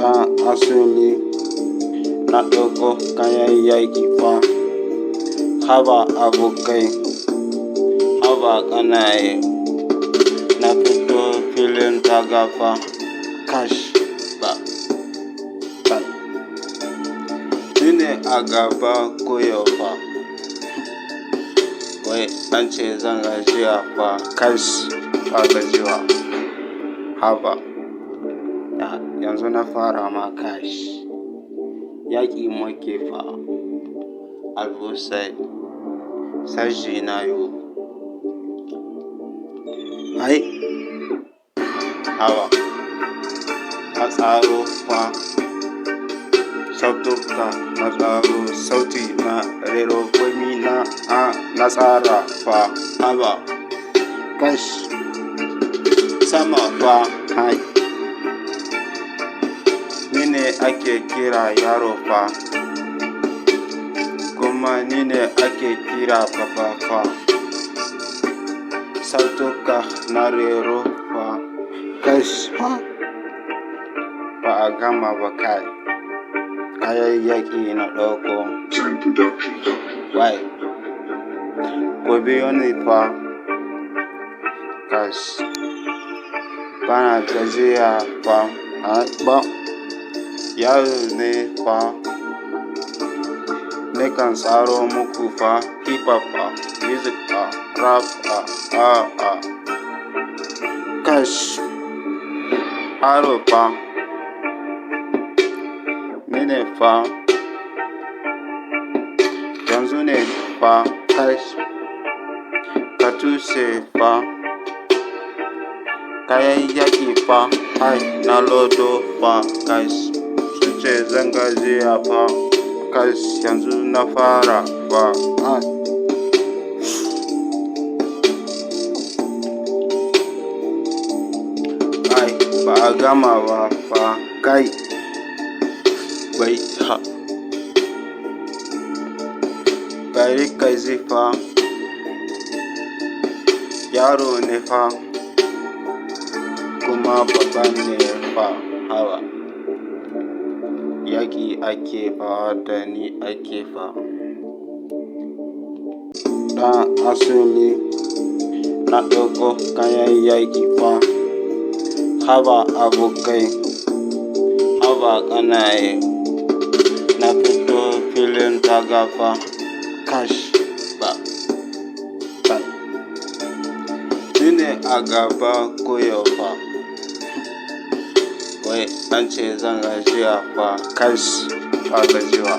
ɗan asali na ɗauko kayan yaƙi fa. Haba abokai, haba ƙanaye, na fito filin daga fa. Kash ba, ni ne a gaba koyo fa. Wai an ce zan gajiya fa. Kash ba gajiwa. Haba, yanzu na fara ma kash. Yaƙi muke fa. Albusai, sashi na yo. Ai, haba, na tsaro fa. Sautuka na tsaro, sauti na rero komi na tsara fa. Haba, kash, sama fa. Hai, ni ne ake kira yaro fa. Kuma ni ne ake kira papa fa. Sautuka na rero fa. Kash fa, ba a gama ba kai. Kayan yaƙi na ɗauko. Wai, ku biyo ni fa. Kash, bana gajiya fa. Ba, yaro ne fa. Nakan tsaro muku fa. Hip hop fa, music fa, rap fa. Kash, haro fa. Ni ne fa. Yanzu ne fa. Kash, katuse fa. Kayan yaƙi fa. Hai, na lodo fa. Kash, sun ce zan gajiya fa. Kash, yanzu na fara fa. Ai, ba a gama ba fa. Kai, bai ha. Bari kai zai fa. Yaro ne fa. Kuma baba ne fa. Haba, yaƙi ake fa da ni ake fa. Ɗan asali na ɗauko kayan yaƙi fa. Haba abokai, haba ƙanaye, na fito filin daga fa. Kash ba, ni ne a gaba koyo fa. Wai an ce zan gajiya fa. Kash ba gajiwa.